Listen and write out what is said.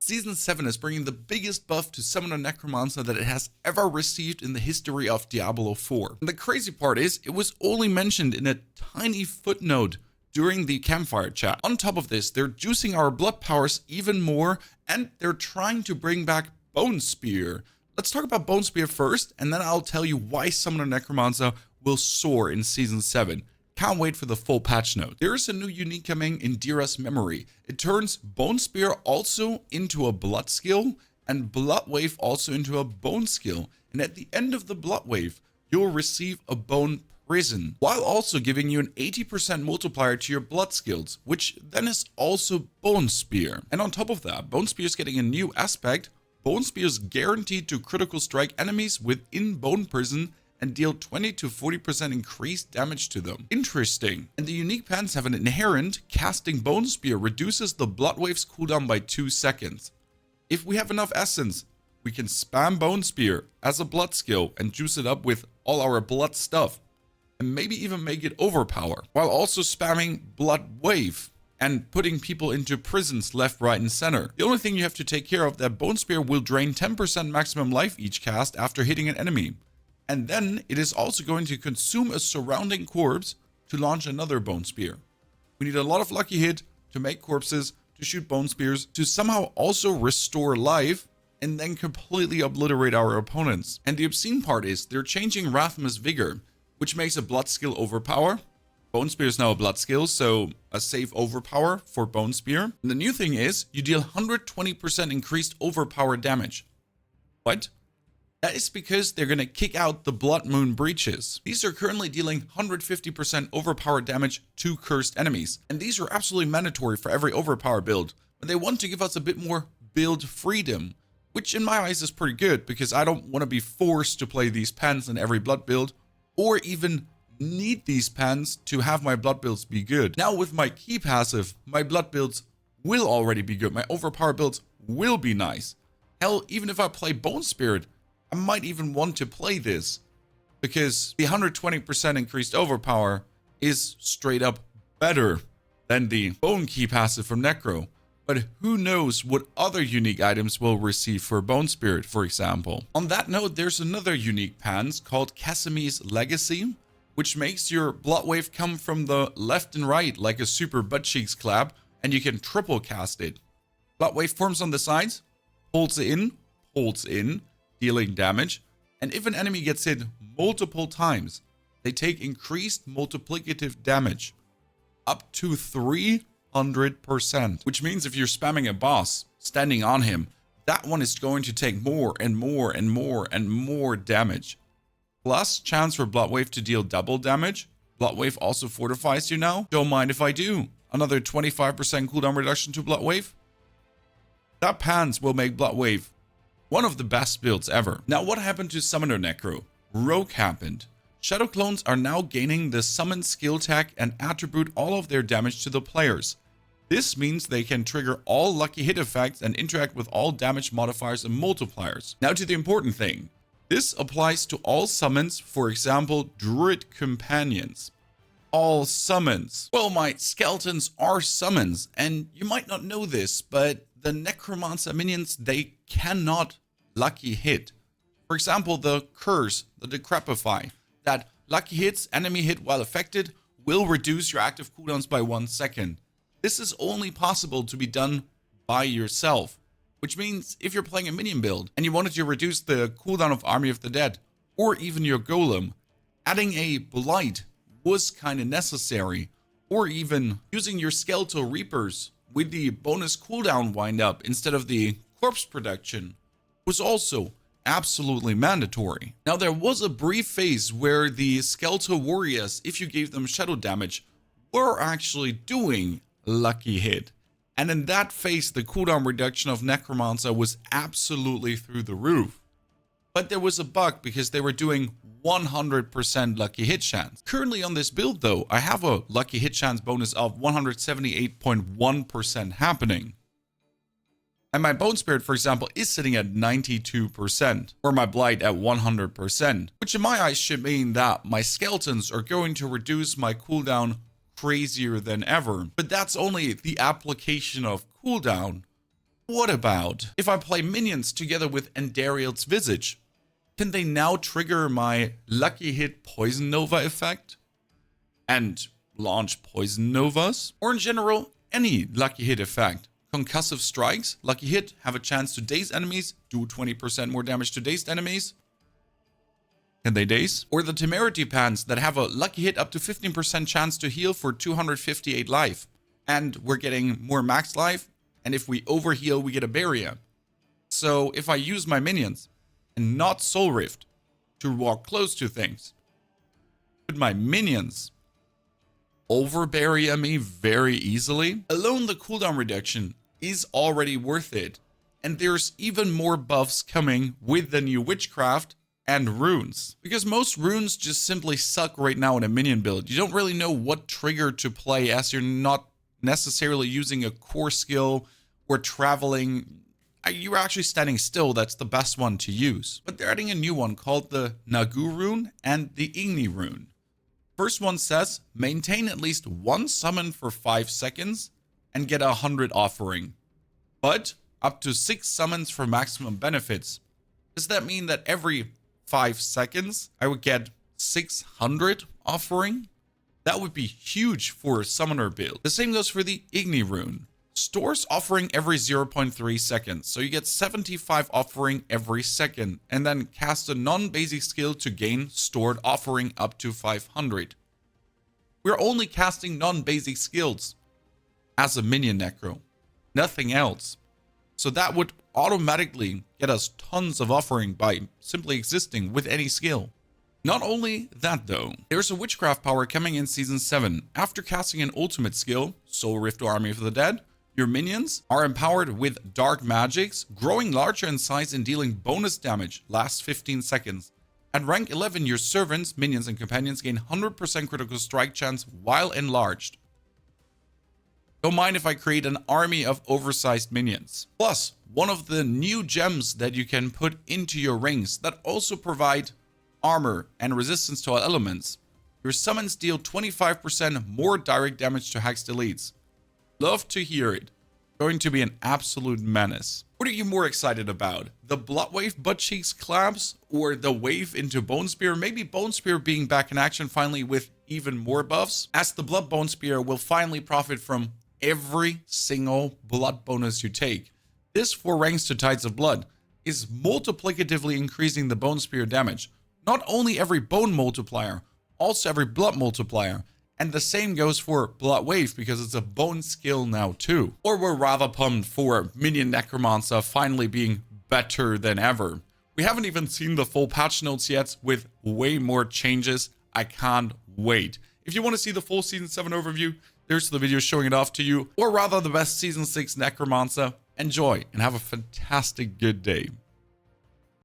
Season 7 is bringing the biggest buff to Summoner Necromancer that it has ever received in the history of Diablo 4. And the crazy part is, it was only mentioned in a tiny footnote during the campfire chat. On top of this, they're juicing our blood powers even more, and they're trying to bring back Bone Spear. Let's talk about Bone Spear first, and then I'll tell you why Summoner Necromancer will soar in Season 7. Can't wait for the full patch note. There is a new unique coming in Dira's memory. It turns Bone Spear also into a blood skill, and Blood Wave also into a bone skill. And at the end of the Blood Wave, you'll receive a bone prison, while also giving you an 80% multiplier to your blood skills, which then is also Bone Spear. And on top of that, Bone Spear is getting a new aspect. Bone Spear is guaranteed to critical strike enemies within Bone Prison and deal 20 to 40% increased damage to them. Interesting. And the unique pants have an inherent casting Bone Spear reduces the Blood Wave's cooldown by 2 seconds. If we have enough essence, we can spam Bone Spear as a blood skill and juice it up with all our blood stuff, and maybe even make it overpower, while also spamming Blood Wave and putting people into prisons left, right, and center. The only thing you have to take care of, that Bone Spear will drain 10% maximum life each cast after hitting an enemy. And then it is also going to consume a surrounding corpse to launch another Bone Spear. We need a lot of lucky hit to make corpses, to shoot Bone Spears, to somehow also restore life, and then completely obliterate our opponents. And the obscene part is, they're changing Rathma's Vigor, which makes a blood skill overpower. Bone Spear is now a blood skill, so a safe overpower for Bone Spear. And the new thing is, you deal 120% increased overpower damage. What? That is because they're going to kick out the Blood Moon Breaches. These are currently dealing 150% overpower damage to cursed enemies. And these are absolutely mandatory for every overpower build. But they want to give us a bit more build freedom, which in my eyes is pretty good, because I don't want to be forced to play these pans in every blood build, or even need these pans to have my blood builds be good. Now with my key passive, my blood builds will already be good. My overpower builds will be nice. Hell, even if I play Bone Spirit, I might even want to play this, because the 120% increased overpower is straight up better than the Bone Key passive from Necro. But who knows what other unique items we'll receive for Bone Spirit, for example. On that note, there's another unique pans called Casimi's Legacy, which makes your Blood Wave come from the left and right like a super butt cheeks clap, and you can triple cast it. Blood Wave forms on the sides, holds in, dealing damage, and if an enemy gets hit multiple times, they take increased multiplicative damage, up to 300%, which means if you're spamming a boss, standing on him, that one is going to take more and more and more and more damage. Plus, chance for Blood Wave to deal double damage. Blood Wave also fortifies you now. Don't mind if I do. Another 25% cooldown reduction to Blood Wave. That pans will make Blood Wave one of the best builds ever. Now, what happened to Summoner Necro? Rogue happened. Shadow Clones are now gaining the summon skill tag and attribute all of their damage to the players. This means they can trigger all lucky hit effects and interact with all damage modifiers and multipliers. Now to the important thing. This applies to all summons, for example, Druid Companions. All summons. Well, my skeletons are summons, and you might not know this, but the Necromancer minions, they cannot lucky hit. For example, the Curse, the Decrepify, that lucky hits, enemy hit while affected, will reduce your active cooldowns by 1 second. This is only possible to be done by yourself, which means if you're playing a minion build and you wanted to reduce the cooldown of Army of the Dead, or even your Golem, adding a Blight was kind of necessary, or even using your Skeletal Reapers with the bonus cooldown wind up instead of the corpse production was also absolutely mandatory. Now, there was a brief phase where the Skeletal Warriors, if you gave them shadow damage, were actually doing lucky hit. And in that phase, the cooldown reduction of Necromancer was absolutely through the roof. But there was a bug because they were doing 100% lucky hit chance. Currently on this build though, I have a lucky hit chance bonus of 178.1% happening. And my Bone Spirit, for example, is sitting at 92%, or my Blight at 100%, which in my eyes should mean that my skeletons are going to reduce my cooldown crazier than ever. But that's only the application of cooldown. What about if I play minions together with Endariel's Visage? Can they now trigger my Lucky Hit Poison Nova effect and launch Poison Novas? Or in general, any Lucky Hit effect. Concussive Strikes, Lucky Hit, have a chance to daze enemies, do 20% more damage to dazed enemies. Can they daze? Or the Temerity Pants that have a Lucky Hit up to 15% chance to heal for 258 life. And we're getting more max life, and if we overheal, we get a barrier. So if I use my minions and not Soul Rift to walk close to things, could my minions over barrier me very easily? Alone the cooldown reduction is already worth it. And there's even more buffs coming with the new Witchcraft and runes. Because most runes just simply suck right now in a minion build. You don't really know what trigger to play as you're not necessarily using a core skill or traveling. You're actually standing still. That's the best one to use. But they're adding a new one called the Nagu rune and the Igni rune. First one says, maintain at least one summon for 5 seconds and get 100 offering. But up to 6 summons for maximum benefits. Does that mean that every 5 seconds I would get 600 offering? That would be huge for a summoner build. The same goes for the Igni rune. Stores offering every 0.3 seconds, so you get 75 offering every second, and then cast a non-basic skill to gain stored offering up to 500. We're only casting non-basic skills as a minion Necro, nothing else. So that would automatically get us tons of offering by simply existing with any skill. Not only that though, there's a witchcraft power coming in Season 7. After casting an ultimate skill, Soul Rift or Army of the Dead, your minions are empowered with dark magics, growing larger in size and dealing bonus damage, lasts 15 seconds. At rank 11, your servants, minions, and companions gain 100% critical strike chance while enlarged. Don't mind if I create an army of oversized minions. Plus, one of the new gems that you can put into your rings that also provide armor and resistance to all elements. Your summons deal 25% more direct damage to hexed elites. Love to hear it. Going to be an absolute menace. What are you more excited about? The Blood Wave Butt Cheeks collabs or the wave into Bone Spear? Maybe Bone Spear being back in action finally with even more buffs, as the Blood Bone Spear will finally profit from every single blood bonus you take. This 4 ranks to Tides of Blood is multiplicatively increasing the Bone Spear damage. Not only every bone multiplier, also every blood multiplier. And the same goes for Blood Wave because it's a bone skill now too. Or we're rather pumped for Minion Necromancer finally being better than ever. We haven't even seen the full patch notes yet with way more changes. I can't wait. If you want to see the full Season 7 overview, there's the video showing it off to you. Or rather the best Season 6 Necromancer. Enjoy and have a fantastic good day.